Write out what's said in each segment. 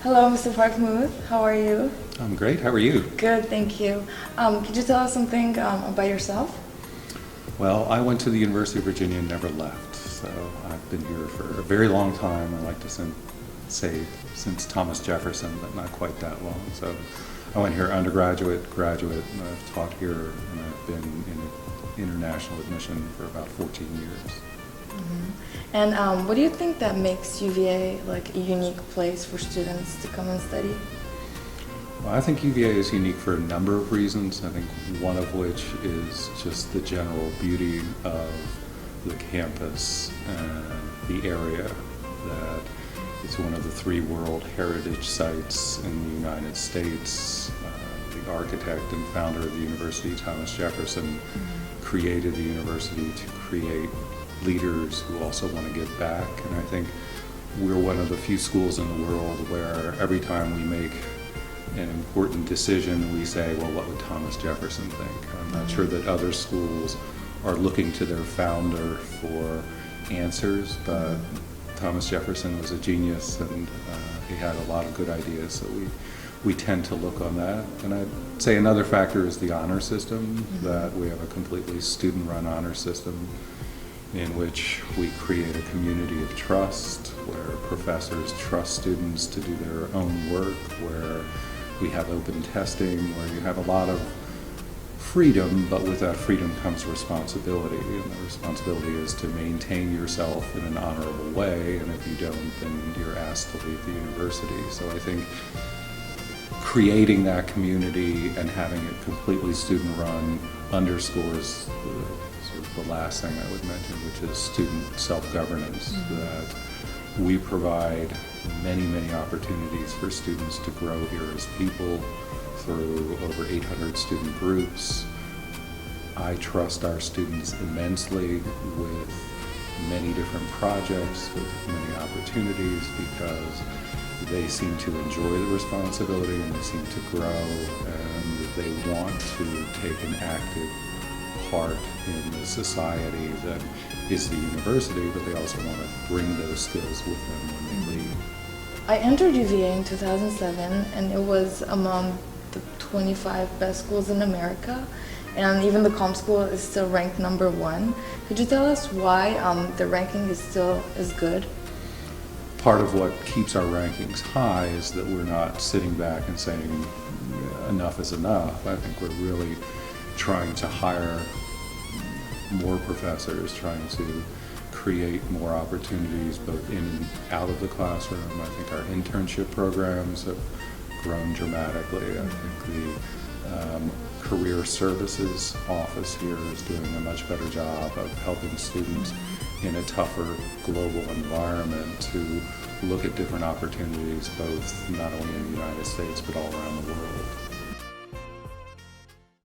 Hello, Mr. Parke Muth. How are you? I'm great. How are you? Good, thank you. Could you tell us something about yourself? Well, I went to the University of Virginia and never left, so I've been here for a very long time. I like to say since Thomas Jefferson, but not quite that long. So I went here undergraduate, graduate, and I've taught here, and I've been in international admission for about 14 years. And what do you think that makes UVA like a unique place for students to come and study? Well, I think UVA is unique for a number of reasons. I think one of which is just the general beauty of the campus and the area, that it's one of the 3 World Heritage Sites in the United States. The architect and founder of the university, Thomas Jefferson, created the university to create leaders who also want to give back. And I think we're one of the few schools in the world where every time we make an important decision, we say, well, what would Thomas Jefferson think? I'm not sure that other schools are looking to their founder for answers, but Thomas Jefferson was a genius, and he had a lot of good ideas, so we tend to look on that. And I'd say another factor is the honor system, that we have a completely student-run honor system in which we create a community of trust, where professors trust students to do their own work, where we have open testing, where you have a lot of freedom, but with that freedom comes responsibility, and the responsibility is to maintain yourself in an honorable way, and if you don't, then you're asked to leave the university. So I think creating that community and having it completely student-run underscores the last thing I would mention, which is student self-governance, that we provide many, many opportunities for students to grow here as people through over 800 student groups. I trust our students immensely with many different projects, with many opportunities, because they seem to enjoy the responsibility and they seem to grow, and they want to take an active part in the society that is the university, but they also want to bring those skills with them when they leave. I entered UVA in 2007, and it was among the 25 best schools in America, and even the comp school is still ranked #1. Could you tell us why the ranking is still as good? Part of what keeps our rankings high is that we're not sitting back and saying enough is enough. I think we're really trying to hire more professors, trying to create more opportunities both in and out of the classroom. I think our internship programs have grown dramatically. I think the career services office here is doing a much better job of helping students in a tougher global environment to look at different opportunities, both not only in the United States but all around the world.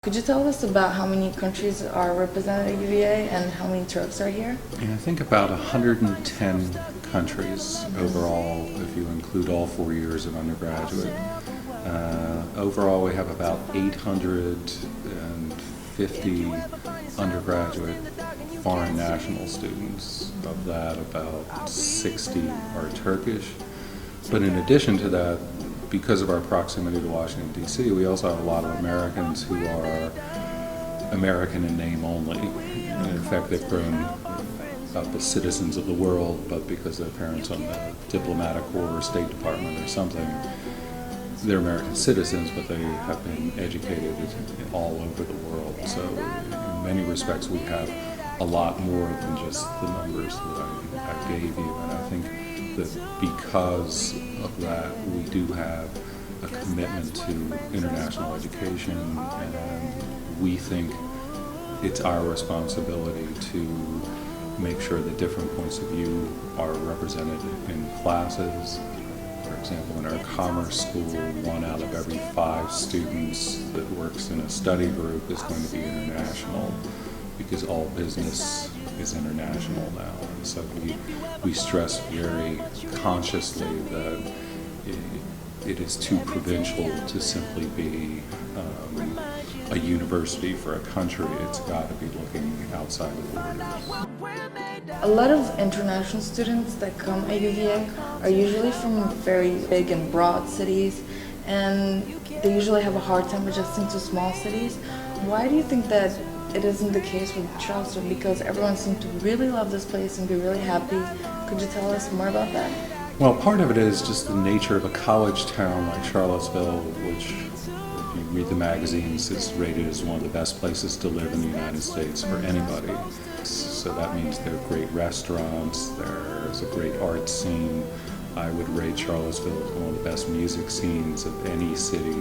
Could you tell us about how many countries are represented at UVA and how many Turks are here? I think about 110 countries overall, if you include all 4 years of undergraduate. Overall, we have about 850 undergraduate foreign national students. Of that, about 60 are Turkish. But in addition to that, because of our proximity to Washington, D.C., we also have a lot of Americans who are American in name only. And in fact, they've grown up as citizens of the world, but because their parents on the diplomatic corps or State Department or something, they're American citizens, but they have been educated all over the world. So in many respects, we have a lot more than just the numbers that I gave you. And I think that because of that, we do have a commitment to international education, and we think it's our responsibility to make sure that different points of view are represented in classes. For example, in our commerce school, 1 out of every 5 students that works in a study group is going to be international, because all business is international now. And so we stress very consciously that it is too provincial to simply be a university for a country. It's got to be looking outside the borders. A lot of international students that come at UVA are usually from very big and broad cities, and they usually have a hard time adjusting to small cities. Why do you think that it isn't the case with Charleston? Because everyone seems to really love this place and be really happy. Could you tell us more about that? Well, part of it is just the nature of a college town like Charlottesville, which, if you read the magazines, is rated as one of the best places to live in the United States for anybody. So that means there are great restaurants, there's a great art scene. I would rate Charlottesville as one of the best music scenes of any city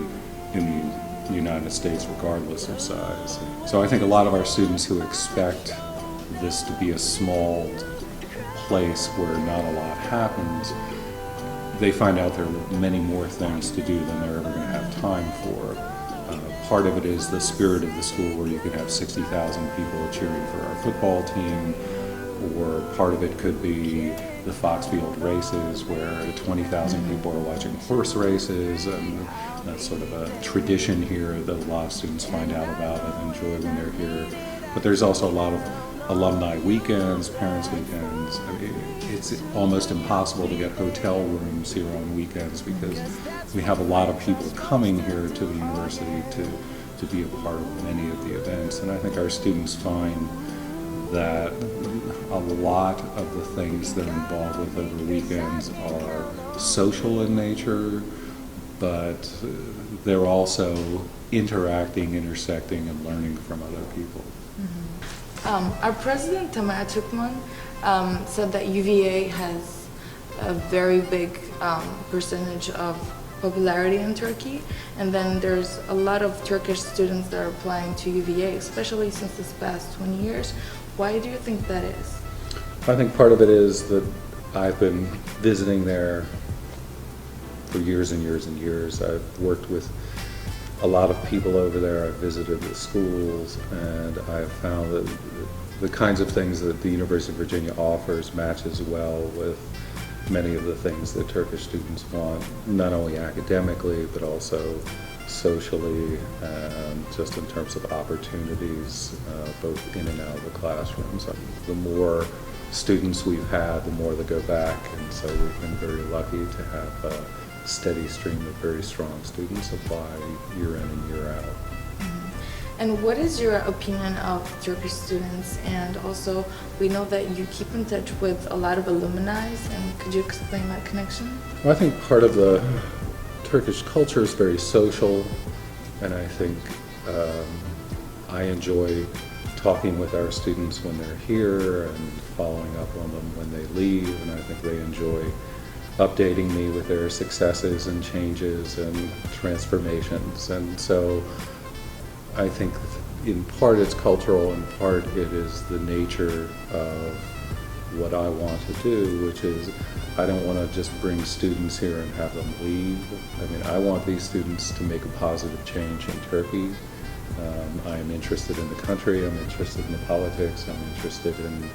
in the United States, regardless of size. So I think a lot of our students who expect this to be a small place where not a lot happens, they find out there are many more things to do than they're ever going to have time for. Part of it is the spirit of the school, where you could have 60,000 people cheering for our football team, or part of it could be the Foxfield races, where 20,000 people are watching horse races, and that's sort of a tradition here that a lot of students find out about and enjoy when they're here. But there's also a lot of alumni weekends, parents' weekends. I mean, it's almost impossible to get hotel rooms here on weekends because we have a lot of people coming here to the university to be a part of many of the events. And I think our students find that a lot of the things they're involved with over weekends are social in nature, but they're also interacting, intersecting, and learning from other people. Our president, Tamara Tukman, said that UVA has a very big percentage of popularity in Turkey, and then there's a lot of Turkish students that are applying to UVA, especially since this past 20 years. Why do you think that is? I think part of it is that I've been visiting there for years and years and years. I've worked with a lot of people over there. I've visited the schools, and I've found that the kinds of things that the University of Virginia offers matches well with many of the things that Turkish students want, not only academically, but also socially, and just in terms of opportunities, both in and out of the classrooms. The more students we've had, the more that go back, and so we've been very lucky to have a steady stream of very strong students apply year in and year out. And what is your opinion of Turkish students? And also, we know that you keep in touch with a lot of alumni, and could you explain that connection? Well, I think part of the Turkish culture is very social, and I think I enjoy talking with our students when they're here and following up on them when they leave, and I think they enjoy updating me with their successes and changes and transformations. And so I think in part it's cultural, in part it is the nature of what I want to do, which is I don't want to just bring students here and have them leave. I mean, I want these students to make a positive change in Turkey. I am interested in the country, I'm interested in the politics, I'm interested in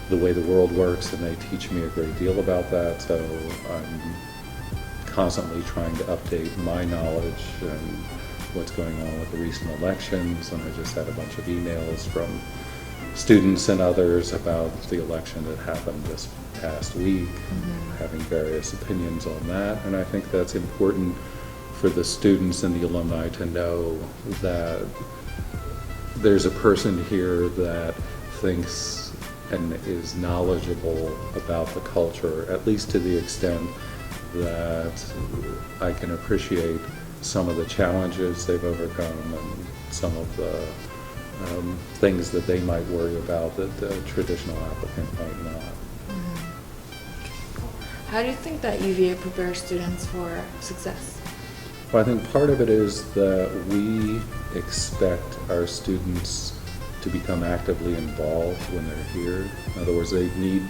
the way the world works, and they teach me a great deal about that, so I'm constantly trying to update my knowledge and what's going on with the recent elections, and I just had a bunch of emails from students and others about the election that happened this past week, having various opinions on that, and I think that's important for the students and the alumni to know that there's a person here that thinks and is knowledgeable about the culture, at least to the extent that I can appreciate some of the challenges they've overcome and some of the things that they might worry about that the traditional applicant might not. How do you think that UVA prepares students for success? Well, I think part of it is that we expect our students to become actively involved when they're here. In other words, they need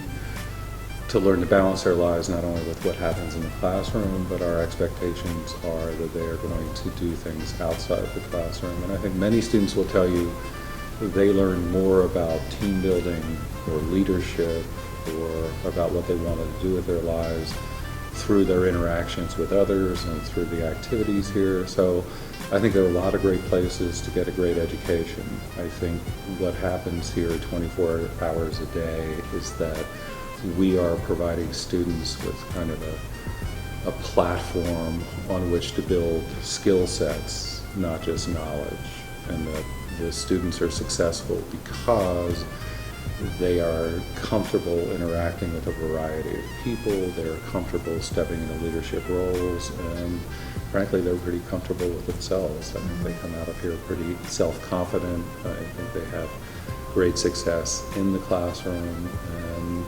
to learn to balance their lives not only with what happens in the classroom, but our expectations are that they are going to do things outside the classroom. And I think many students will tell you they learn more about team building or leadership or about what they want to do with their lives through their interactions with others and through the activities here. So I think there are a lot of great places to get a great education. I think what happens here 24 hours a day is that we are providing students with kind of a platform on which to build skill sets, not just knowledge, and that the students are successful because they are comfortable interacting with a variety of people, they're comfortable stepping into leadership roles, and frankly, they're pretty comfortable with themselves. I think they come out of here pretty self-confident. I think they have great success in the classroom, and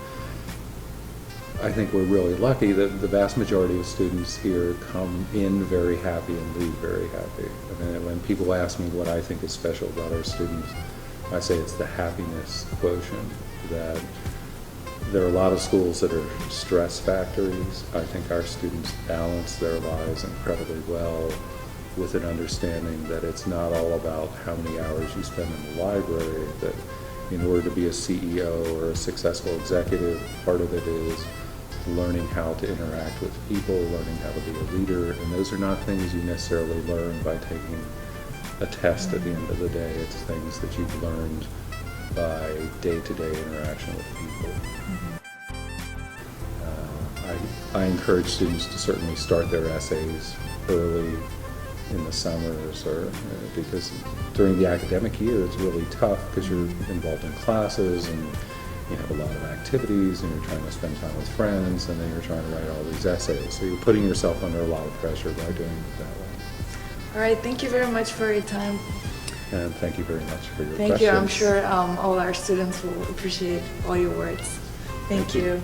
I think we're really lucky that the vast majority of students here come in very happy and leave very happy. I mean, when people ask me what I think is special about our students, I say it's the happiness quotient, that there are a lot of schools that are stress factories. I think our students balance their lives incredibly well with an understanding that it's not all about how many hours you spend in the library, that in order to be a CEO or a successful executive, part of it is learning how to interact with people, learning how to be a leader, and those are not things you necessarily learn by taking a test at the end of the day. It's things that you've learned by day-to-day interaction with people. I encourage students to certainly start their essays early in the summers, or because during the academic year it's really tough because you're involved in classes and you have a lot of activities and you're trying to spend time with friends, and then you're trying to write all these essays. So you're putting yourself under a lot of pressure by doing it that way. All right, thank you very much for your time. And thank you very much for your Thank questions. you. I'm sure all our students will appreciate all your words. Thank you.